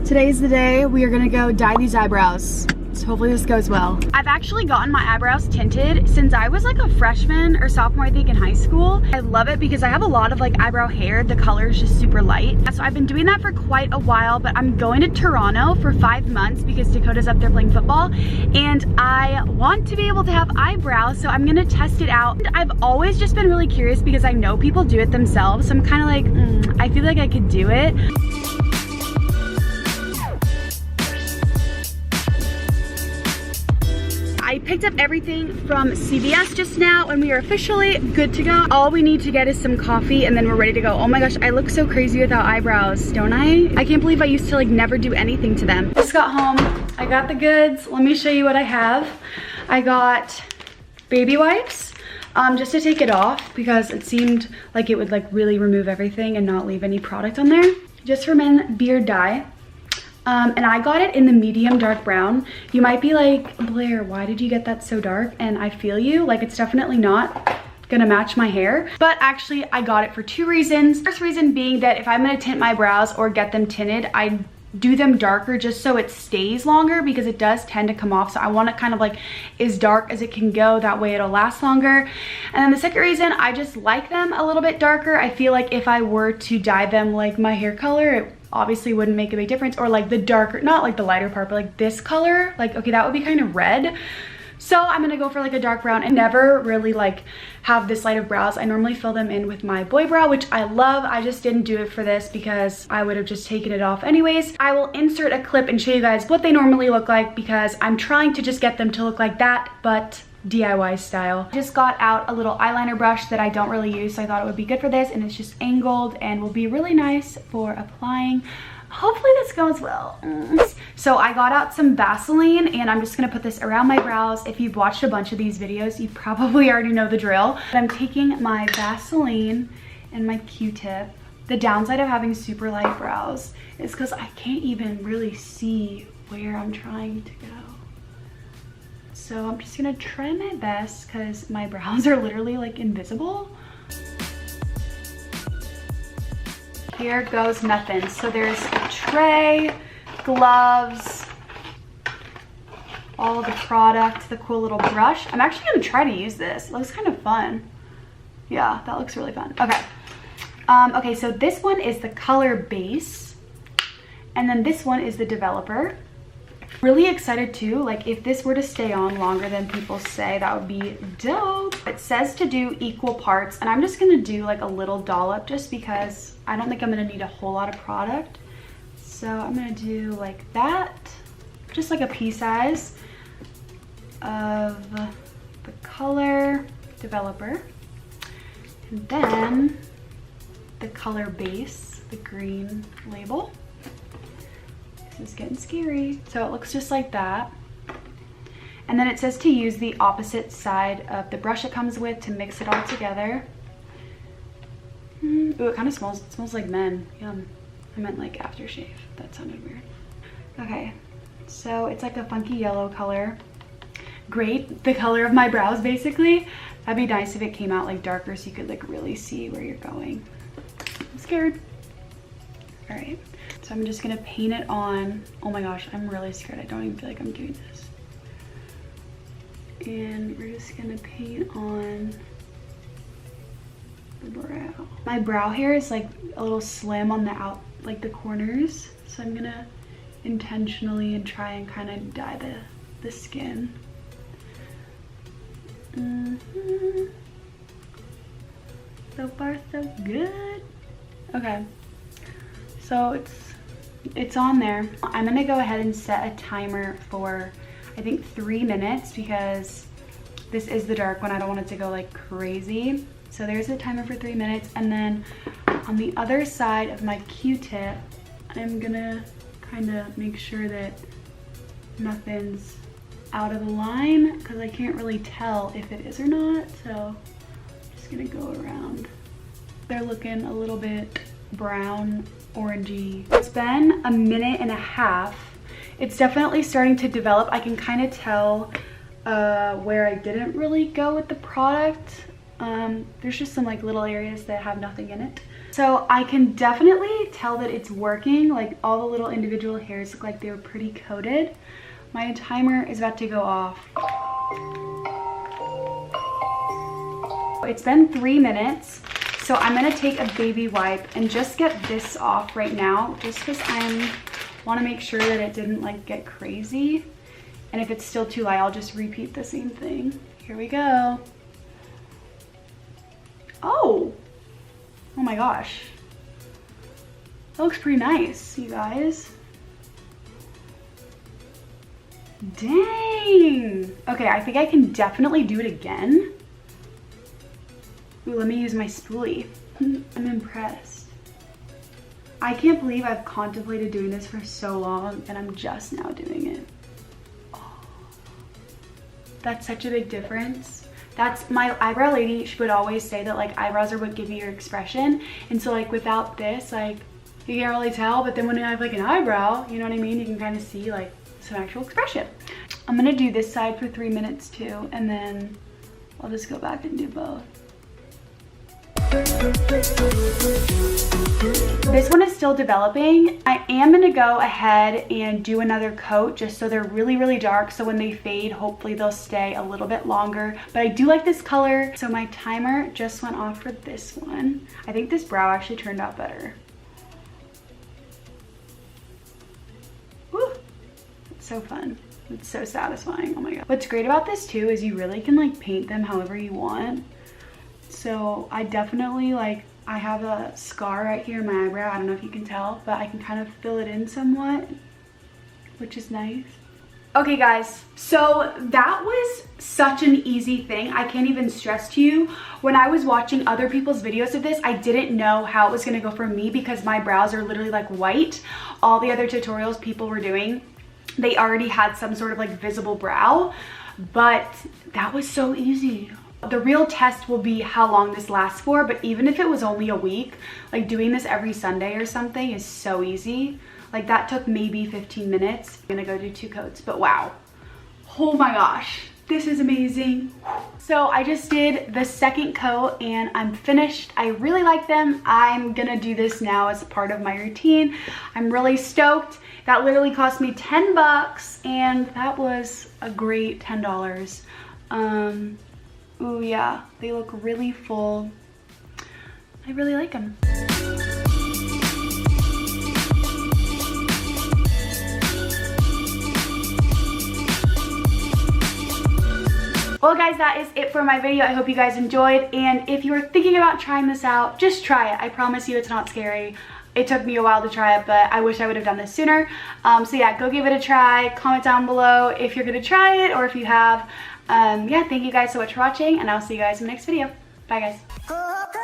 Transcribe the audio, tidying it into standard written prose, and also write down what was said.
Today's the day we are gonna go dye these eyebrows. So hopefully this goes well. I've actually gotten my eyebrows tinted since I was like a freshman or sophomore, I think, in high school. I love it because I have a lot of like eyebrow hair. The color is just super light. So I've been doing that for quite a while, but I'm going to Toronto for 5 months because Dakota's up there playing football and I want to be able to have eyebrows, so I'm gonna test it out. I've always just been really curious because I know people do it themselves, so I'm kind of like, I feel like I could do it. I picked up everything from CVS just now and we are officially good to go. All we need to get is some coffee and then we're ready to go. Oh my gosh, I look so crazy without eyebrows, don't I? I can't believe I used to like never do anything to them. Just got home, I got the goods. Let me show you what I have. I got baby wipes just to take it off because it seemed like it would like really remove everything and not leave any product on there. Just for men beard dye. And I got it in the medium dark brown. You might be like, Blaire, why did you get that so dark? And I feel you, like it's definitely not gonna match my hair. But actually I got it for 2 reasons. First reason being that if I'm gonna tint my brows or get them tinted, I do them darker just so it stays longer because it does tend to come off. So I want it kind of like as dark as it can go, that way it'll last longer. And then the second reason, I just like them a little bit darker. I feel like if I were to dye them like my hair color, it obviously wouldn't make a big difference, or like the darker, not like the lighter part, but like this color, like okay, that would be kind of red. So I'm gonna go for like a dark brown and never really like have this light of brows. I normally fill them in with my boy brow, which I love. I just didn't do it for this because I would have just taken it off anyways. I will insert a clip and show you guys what they normally look like because I'm trying to just get them to look like that, but DIY style. Just got out a little eyeliner brush that I don't really use, so I thought it would be good for this, and it's just angled and will be really nice for applying. Hopefully this goes well. So I got out some Vaseline and I'm just gonna put this around my brows. If you've watched a bunch of these videos, you probably already know the drill. But I'm taking my Vaseline and my Q-tip. The downside of having super light brows is because I can't even really see where I'm trying to go. So I'm just gonna try my best because my brows are literally like invisible. Here goes nothing. So there's a tray, gloves, all of the product, the cool little brush. I'm actually gonna try to use this. It looks kind of fun. Yeah, that looks really fun. Okay. Okay, so this one is the color base. And then this one is the developer. Really excited too, like if this were to stay on longer than people say, that would be dope. It says to do equal parts and I'm just gonna do like a little dollop just because I don't think I'm gonna need a whole lot of product. So I'm gonna do like that, just like a pea size of the color developer. And then the color base, the green label. This is getting scary. So it looks just like that. And then it says to use the opposite side of the brush it comes with to mix it all together. Ooh, it kind of smells, it smells like men. Yum. I meant like aftershave. That sounded weird. Okay, so it's like a funky yellow color. Great, the color of my brows basically. That'd be nice if it came out like darker so you could like really see where you're going. I'm scared. All right. So I'm just gonna paint it on. Oh my gosh, I'm really scared. I don't even feel like I'm doing this. And we're just gonna paint on the brow. My brow hair is like a little slim on the out, like the corners. So I'm gonna intentionally and try and kind of dye the skin. So far so good. Okay. So it's on there. I'm gonna go ahead and set a timer for I think 3 minutes because this is the dark one. I don't want it to go like crazy. So there's a timer for 3 minutes, and then on the other side of my Q-tip, I'm gonna kind of make sure that nothing's out of the line because I can't really tell if it is or not. So I'm just gonna go around. They're looking a little bit brown, orangey. It's been a minute and a half. It's definitely starting to develop. I can kind of tell where I didn't really go with the product. There's just some like little areas that have nothing in it. So I can definitely tell that it's working. Like all the little individual hairs look like they were pretty coated. My timer is about to go off. It's been 3 minutes. So I'm gonna take a baby wipe and just get this off right now, just because I want to make sure that it didn't like get crazy. And if it's still too light, I'll just repeat the same thing. Here we go. Oh my gosh. That looks pretty nice, you guys. Dang. Okay, I think I can definitely do it again. Ooh, let me use my spoolie. I'm impressed. I can't believe I've contemplated doing this for so long and I'm just now doing it. Oh, that's such a big difference. That's my eyebrow lady. She would always say that like eyebrows are what give you your expression. And so like without this, like you can't really tell, but then when you have like an eyebrow, you know what I mean? You can kind of see like some actual expression. I'm gonna do this side for 3 minutes too, and then I'll just go back and do both. This one is still developing. I am gonna go ahead and do another coat just so they're really, really dark. So when they fade, hopefully they'll stay a little bit longer. But I do like this color. So my timer just went off for this one. I think this brow actually turned out better. Woo, it's so fun. It's so satisfying. Oh my God. What's great about this too is you really can like paint them however you want. So I definitely like, I have a scar right here in my eyebrow. I don't know if you can tell, but I can kind of fill it in somewhat, which is nice. Okay guys, so that was such an easy thing. I can't even stress to you. When I was watching other people's videos of this, I didn't know how it was gonna go for me because my brows are literally like white. All the other tutorials people were doing, they already had some sort of like visible brow, but that was so easy. The real test will be how long this lasts for, but even if it was only a week, like doing this every Sunday or something is so easy. Like that took maybe 15 minutes. I'm gonna go do 2 coats, but wow. Oh my gosh, this is amazing. So I just did the second coat and I'm finished. I really like them. I'm gonna do this now as part of my routine. I'm really stoked. That literally cost me 10 bucks and that was a great $10. Ooh yeah, they look really full. I really like them. Well guys, that is it for my video. I hope you guys enjoyed, and if you are thinking about trying this out, just try it. I promise you it's not scary. It took me a while to try it, but I wish I would have done this sooner. So yeah, go give it a try. Comment down below if you're gonna try it or if you have. Yeah, thank you guys so much for watching, and I'll see you guys in the next video. Bye guys.